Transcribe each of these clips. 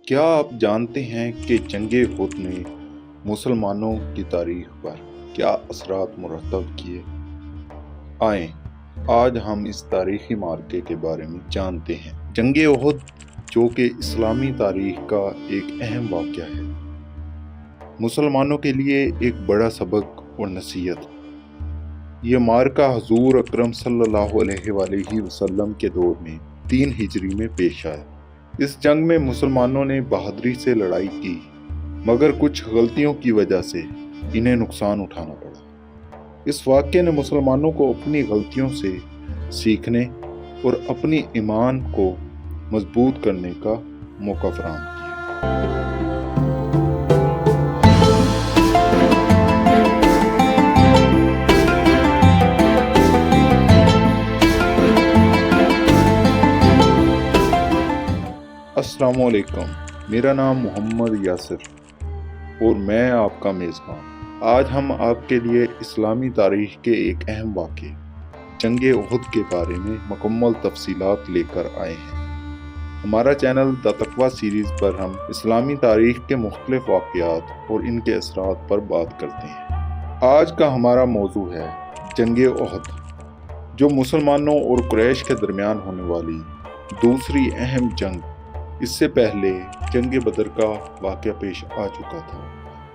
کیا آپ جانتے ہیں کہ جنگ احد نے مسلمانوں کی تاریخ پر کیا اثرات مرتب کیے؟ آئیں آج ہم اس تاریخی معرکے کے بارے میں جانتے ہیں۔ جنگ احد جو کہ اسلامی تاریخ کا ایک اہم واقعہ ہے، مسلمانوں کے لیے ایک بڑا سبق اور نصیحت۔ یہ معرکہ حضور اکرم صلی اللہ علیہ وآلہ وسلم کے دور میں 3 ہجری میں پیش آیا۔ اس جنگ میں مسلمانوں نے بہادری سے لڑائی کی، مگر کچھ غلطیوں کی وجہ سے انہیں نقصان اٹھانا پڑا۔ اس واقعے نے مسلمانوں کو اپنی غلطیوں سے سیکھنے اور اپنی ایمان کو مضبوط کرنے کا موقع فراہم کیا۔ السلام علیکم، میرا نام محمد یاسر اور میں آپ کا میزبان۔ آج ہم آپ کے لیے اسلامی تاریخ کے ایک اہم واقعے جنگ احد کے بارے میں مکمل تفصیلات لے کر آئے ہیں۔ ہمارا چینل دا تقویٰ سیریز پر ہم اسلامی تاریخ کے مختلف واقعات اور ان کے اثرات پر بات کرتے ہیں۔ آج کا ہمارا موضوع ہے جنگ احد، جو مسلمانوں اور قریش کے درمیان ہونے والی دوسری اہم جنگ۔ اس سے پہلے جنگ بدر کا واقعہ پیش آ چکا تھا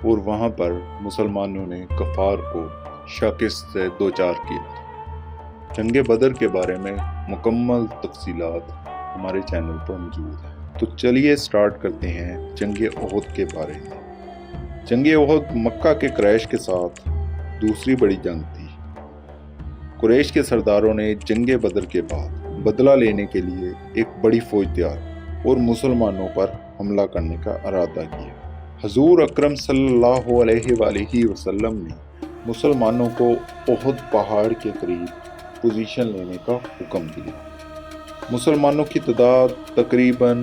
اور وہاں پر مسلمانوں نے کفار کو شکست سے دوچار کیا تھا۔ جنگ بدر کے بارے میں مکمل تفصیلات ہمارے چینل پر موجود ہیں۔ تو چلیے سٹارٹ کرتے ہیں جنگ احد کے بارے میں۔ جنگ احد مکہ کے قریش کے ساتھ دوسری بڑی جنگ تھی۔ قریش کے سرداروں نے جنگ بدر کے بعد بدلہ لینے کے لیے ایک بڑی فوج تیار اور مسلمانوں پر حملہ کرنے کا ارادہ کیا۔ حضور اکرم صلی اللہ علیہ وآلہ وسلم نے مسلمانوں کو احد پہاڑ کے قریب پوزیشن لینے کا حکم دیا۔ مسلمانوں کی تعداد تقریباً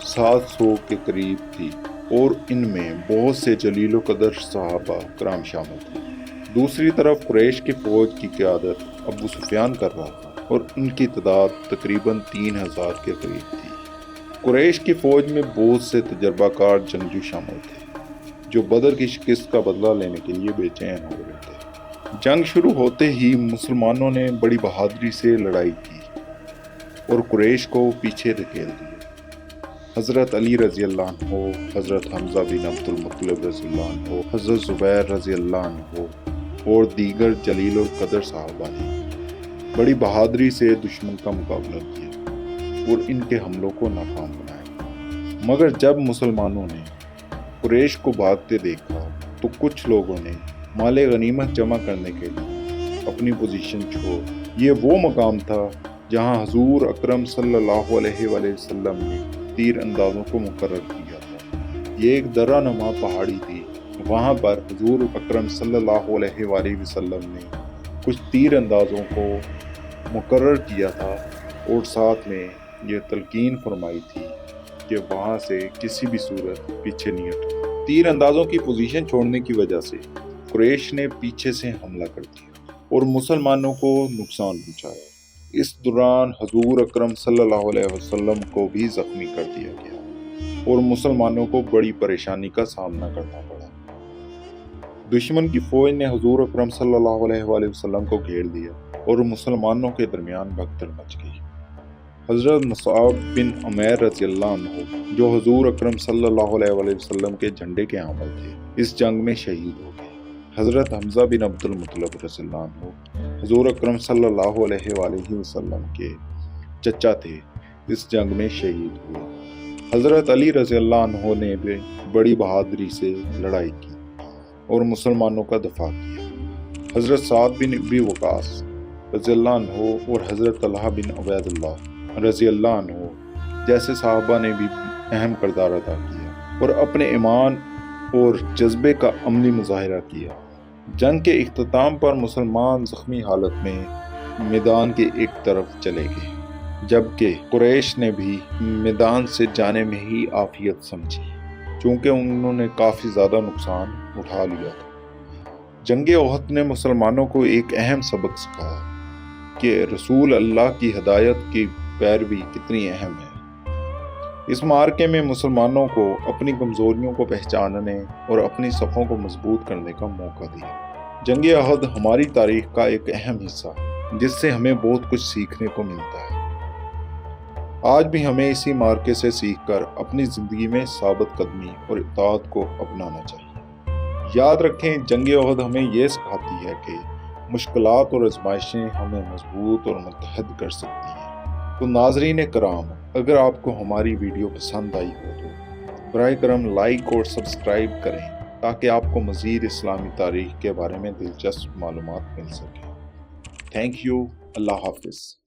700 کے قریب تھی اور ان میں بہت سے جلیل و قدر صحابہ کرام شامل تھے۔ دوسری طرف قریش کی فوج کی قیادت ابو سفیان کر رہا تھا اور ان کی تعداد تقریباً 3000 کے قریب تھی۔ قریش کی فوج میں بہت سے تجربہ کار جنگجو شامل تھے جو بدر کی شکست کا بدلہ لینے کے لیے بے چین ہو رہے تھے۔ جنگ شروع ہوتے ہی مسلمانوں نے بڑی بہادری سے لڑائی کی اور قریش کو پیچھے دھکیل دیا۔ حضرت علی رضی اللہ عنہ، حضرت حمزہ بن عبد المطلب رضی اللہ عنہ، حضرت زبیر رضی اللہ عنہ اور دیگر جلیل القدر صحابہ نے بڑی بہادری سے دشمن کا مقابلہ کیا اور ان کے حملوں کو ناکام بنایا۔ مگر جب مسلمانوں نے قریش کو بھاگتے دیکھا تو کچھ لوگوں نے مال غنیمت جمع کرنے کے لیے اپنی پوزیشن چھوڑ۔ یہ وہ مقام تھا جہاں حضور اکرم صلی اللہ علیہ وآلہ وسلم نے تیر اندازوں کو مقرر کیا تھا۔ یہ ایک درہ نما پہاڑی تھی۔ وہاں پر حضور اکرم صلی اللہ علیہ وآلہ وسلم نے کچھ تیر اندازوں کو مقرر کیا تھا اور ساتھ میں یہ تلقین فرمائی تھی کہ وہاں سے کسی بھی صورت پیچھے نہیں ہٹنا۔ تیر اندازوں کی پوزیشن چھوڑنے کی وجہ سے قریش نے پیچھے سے حملہ کر دیا اور مسلمانوں کو نقصان پہنچایا۔ اس دوران حضور اکرم صلی اللہ علیہ وسلم کو بھی زخمی کر دیا گیا اور مسلمانوں کو بڑی پریشانی کا سامنا کرنا پڑا۔ دشمن کی فوج نے حضور اکرم صلی اللہ علیہ وآلہ وسلم کو گھیر لیا اور مسلمانوں کے درمیان بھگدڑ مچ گئی۔ حضرت مصعب بن عمیر رضی اللہ عنہ، جو حضور اکرم صلی اللہ علیہ وآلہ وسلم کے جھنڈے کے حامل تھے، اس جنگ میں شہید ہو گئے۔ حضرت حمزہ بن عبد المطلب رضی اللہ عنہ حضور اکرم صلی اللہ علیہ وآلہ وسلم کے چچا تھے، اس جنگ میں شہید ہوئے۔ حضرت علی رضی اللہ عنہ نے بھی بڑی بہادری سے لڑائی کی اور مسلمانوں کا دفاع کیا۔ حضرت سعد بن ابی وقاص رضی اللہ عنہ اور حضرت طلحہ بن عبید اللہ رضی اللہ عنہ جیسے صحابہ نے بھی اہم کردار ادا کیا اور اپنے ایمان اور جذبے کا عملی مظاہرہ کیا۔ جنگ کے اختتام پر مسلمان زخمی حالت میں میدان کے ایک طرف چلے گئے، جبکہ قریش نے بھی میدان سے جانے میں ہی عافیت سمجھی، چونکہ انہوں نے کافی زیادہ نقصان اٹھا لیا تھا۔ جنگ احد نے مسلمانوں کو ایک اہم سبق سکھایا کہ رسول اللہ کی ہدایت کی پیروی کتنی اہم ہے۔ اس معرکے میں مسلمانوں کو اپنی کمزوریوں کو پہچاننے اور اپنی صفوں کو مضبوط کرنے کا موقع دیا۔ جنگ احد ہماری تاریخ کا ایک اہم حصہ ہے جس سے ہمیں بہت کچھ سیکھنے کو ملتا ہے۔ آج بھی ہمیں اسی معرکے سے سیکھ کر اپنی زندگی میں ثابت قدمی اور اطاعت کو اپنانا چاہیے۔ یاد رکھیں، جنگ احد ہمیں یہ سکھاتی ہے کہ مشکلات اور آزمائشیں ہمیں مضبوط اور متحد کر سکتی ہیں۔ تو ناظرین کرام، اگر آپ کو ہماری ویڈیو پسند آئی ہو تو براہ کرم لائک اور سبسکرائب کریں تاکہ آپ کو مزید اسلامی تاریخ کے بارے میں دلچسپ معلومات مل سکیں۔ Thank you. اللہ حافظ۔